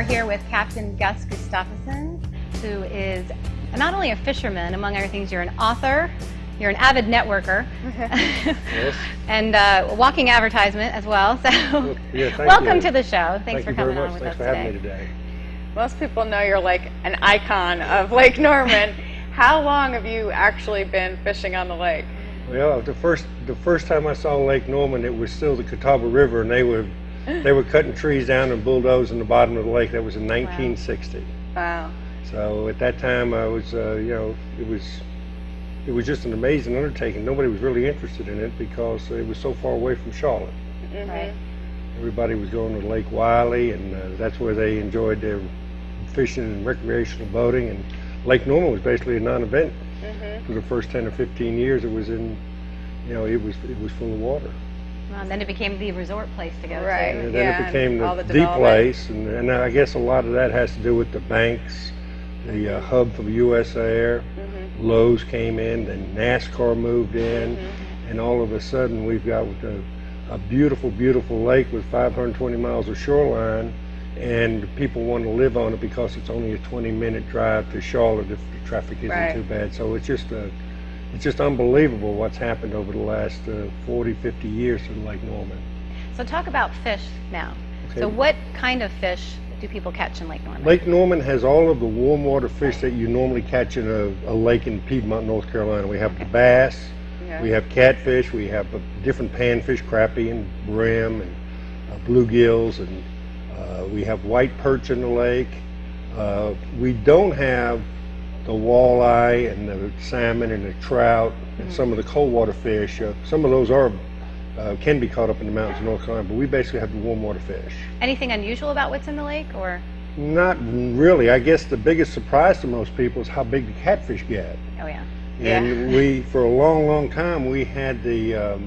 here with Captain Gus Gustafsson, who is not only a fisherman, among other things, you're an author, you're an avid networker, yes. and a walking advertisement as well. So, yeah, welcome to the show. Thanks for coming on with Thanks us for having me today. Most people know you're like an icon of Lake Norman. How long have you actually been fishing on the lake? Well, the first time I saw Lake Norman, it was still the Catawba River, and they were cutting trees down and bulldozing the bottom of the lake. That was in 1960. Wow. So at that time, I was, it was just an amazing undertaking. Nobody was really interested in it because it was so far away from Charlotte. Mm-hmm. Right. Everybody was going to Lake Wiley, and that's where they enjoyed their fishing and recreational boating. And Lake Norman was basically a non-event. Mm-hmm. For the first 10 or 15 years, it was in, it was full of water. Well, and then it became the resort place to go Right. to. And then it became all the the place, and I guess a lot of that has to do with the banks, the hub for U.S. Air. Mm-hmm. Lowe's came in, then NASCAR moved in, Mm-hmm. and all of a sudden we've got a beautiful, beautiful lake with 520 miles of shoreline, and people want to live on it because it's only a 20-minute drive to Charlotte if the traffic isn't too bad. So it's just unbelievable what's happened over the last 40, 50 years in Lake Norman. So talk about fish now. Okay. So what kind of fish do people catch in Lake Norman? Lake Norman has all of the warm water fish that you normally catch in a lake in Piedmont, North Carolina. We have the bass, we have catfish, we have different panfish, crappie and brim, and bluegills, and we have white perch in the lake. We don't have the walleye and the salmon and the trout and some of the cold water fish. Some of those can be caught up in the mountains of North Carolina, but we basically have the warm water fish. Anything unusual about what's in the lake, or? Not really. I guess the biggest surprise to most people is how big the catfish get. Oh yeah. And we, for a long, long time, we had the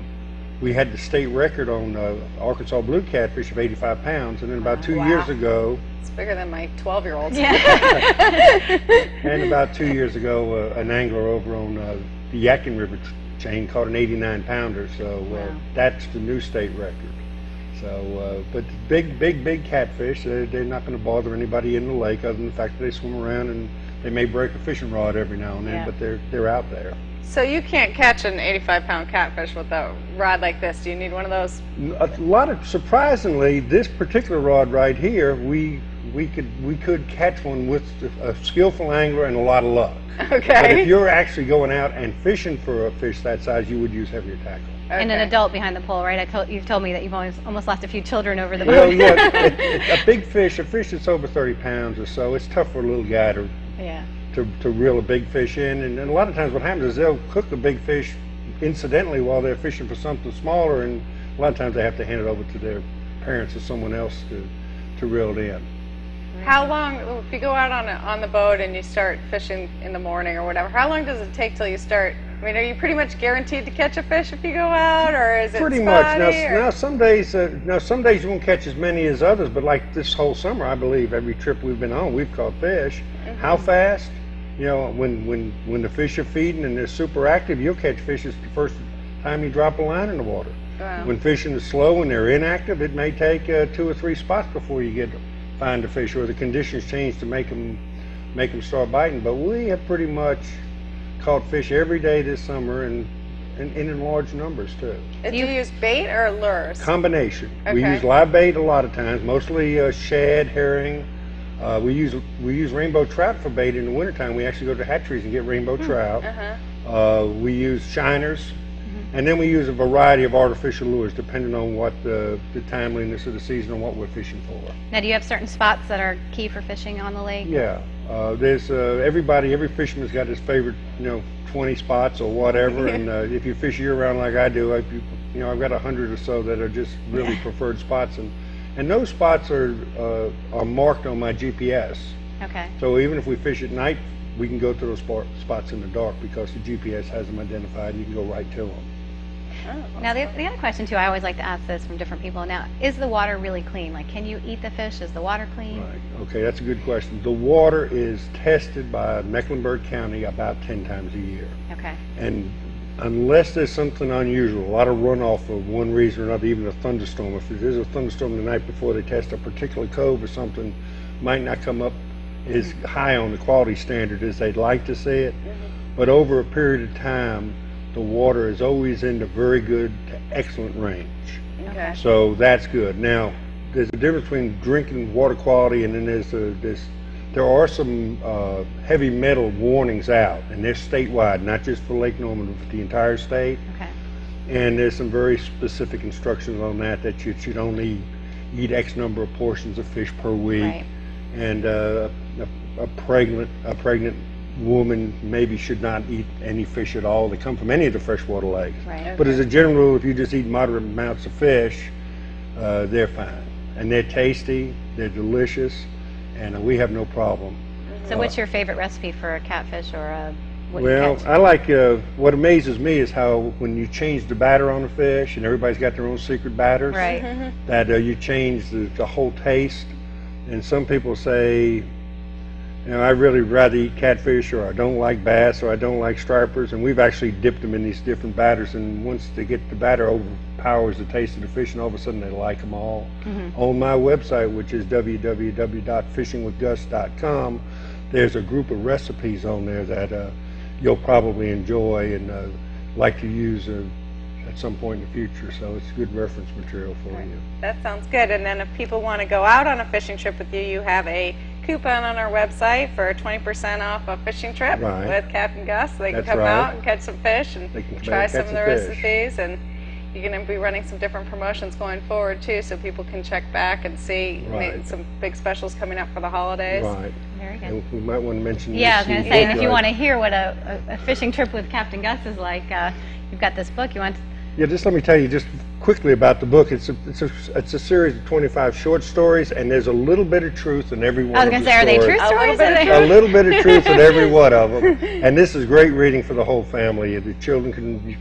state record on Arkansas blue catfish of 85 pounds, and then about 2 years ago, It's bigger than my 12-year-old. Yeah. and about 2 years ago, an angler over on the Yadkin River chain caught an 89 pounder. So that's the new state record. So, but big catfish, they're not going to bother anybody in the lake, other than the fact that they swim around and they may break a fishing rod every now and then, but they're out there. So you can't catch an 85-pound catfish with a rod like this. Do you need one of those? Surprisingly, this particular rod right here, we could catch one with a skillful angler and a lot of luck. Okay. But if you're actually going out and fishing for a fish that size, you would use heavier tackle. Okay. And an adult behind the pole, right? You've told me that you've almost lost a few children over the boat. Well, yeah, a big fish, a fish that's over 30 pounds or so, it's tough for a little guy to reel a big fish in. And a lot of times what happens is they'll cook the big fish incidentally while they're fishing for something smaller, and a lot of times they have to hand it over to their parents or someone else to reel it in. How long, if you go out on the boat and you start fishing in the morning or whatever, how long does it take till you start? I mean, are you pretty much guaranteed to catch a fish if you go out, or is it pretty spotty, much? Now some days you won't catch as many as others, but like this whole summer, I believe every trip we've been on, we've caught fish. How fast? When the fish are feeding and they're super active, you'll catch fish the first time you drop a line in the water. Wow. When fishing is slow and they're inactive, it may take 2 or 3 spots before you find a fish, or the conditions change to make them start biting. But we have pretty much caught fish every day this summer, and in large numbers too. Do you use bait or lures? Combination. We Okay. use live bait a lot of times, mostly shad, herring. We use rainbow trout for bait in the wintertime. We actually go to hatcheries and get rainbow trout. We use shiners, and then we use a variety of artificial lures depending on what the timeliness of the season and what we're fishing for. Now, do you have certain spots that are key for fishing on the lake? Yeah, there's every fisherman's got his favorite 20 spots or whatever, and if you fish year round like I do, I've got 100 or so that are just really preferred spots, and those spots are marked on my GPS. Okay. So even if we fish at night, we can go to those spots in the dark because the GPS has them identified, and you can go right to them. Now, the other question, too, I always like to ask this from different people. Now, is the water really clean? Like, can you eat the fish? Is the water clean? Right. Okay, that's a good question. The water is tested by Mecklenburg County about 10 times a year. Okay. And unless there's something unusual, a lot of runoff for one reason or another, even a thunderstorm. If there's a thunderstorm the night before, they test a particular cove or something, might not come up as high on the quality standard as they'd like to see it, but over a period of time, the water is always in the very good to excellent range. Okay. So that's good. Now, there's a difference between drinking water quality and then there are some heavy metal warnings out, and they're statewide, not just for Lake Norman, but for the entire state. Okay. And there's some very specific instructions on that you should only eat X number of portions of fish per week. Right. And a pregnant woman maybe should not eat any fish at all that come from any of the freshwater lakes. Right. But as a general rule, if you just eat moderate amounts of fish, they're fine. And they're tasty, they're delicious, and we have no problem. So what's your favorite recipe for a catfish or a what you Well, catch? I like, what amazes me is how when you change the batter on a fish, and everybody's got their own secret batters, Right. that you change the whole taste. And some people say, you know, I really rather eat catfish, or I don't like bass, or I don't like stripers, and we've actually dipped them in these different batters, and once they get the batter overpowers the taste of the fish, and all of a sudden they like them all. On my website, which is www.fishingwithgus.com, there's a group of recipes on there that you'll probably enjoy and like to use at some point in the future, so it's good reference material for you. That sounds good. And then if people want to go out on a fishing trip with you, you have a coupon on our website for 20% off a fishing trip Right. with Captain Gus. So they can That's come right. out and catch some fish and They can come try out and some catch of the some fish. recipes. And you're going to be running some different promotions going forward too, so people can check back and see Right. some big specials coming up for the holidays. Right. Very good. And we might want to mention Yeah, I was this going to say, and if you book, want to hear what a fishing trip with Captain Gus is like, you've got this book. You want to, Yeah, just let me tell you just quickly about the book. It's a series of 25 short stories, and there's a little bit of truth in every one I was of going the to say, are they stories. true A little stories? bit of Are they- A little bit of truth in every one of them, and this is great reading for the whole family. The children you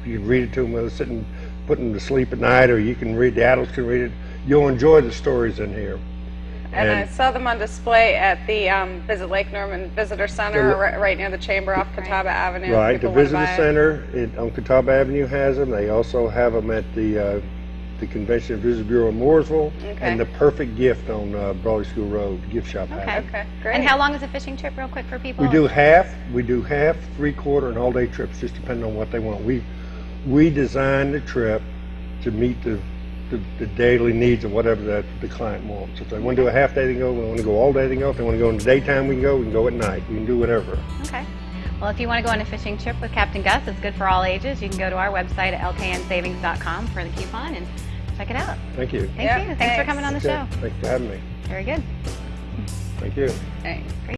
can read it to them while they're sitting, putting them to sleep at night, or you can read, the adults can read it. You'll enjoy the stories in here. And I saw them on display at the Visit Lake Norman Visitor Center, right near the chamber off Catawba Avenue. Right, the People wanna Visitor buy it. Center on Catawba Avenue has them. They also have them at the Convention and Visitors Bureau in Mooresville, Okay. and the Perfect Gift on Brawley School Road, the gift shop. has Okay. them. Okay, great. And how long is a fishing trip, real quick, for people? We do half, 3/4, and all-day trips, just depending on what they want. We design the trip to meet the daily needs of whatever the client wants. If they want to do a half day, they can go. If they want to go all day, they can go. If they want to go in the daytime, we can go. We can go at night. We can do whatever. Okay. Well, if you want to go on a fishing trip with Captain Gus, it's good for all ages. You can go to our website at lknsavings.com for the coupon and check it out. Thank you. Thank you. Thanks for coming on the Okay. show. Thanks for having me. Very good. Thank you. Thanks. Great.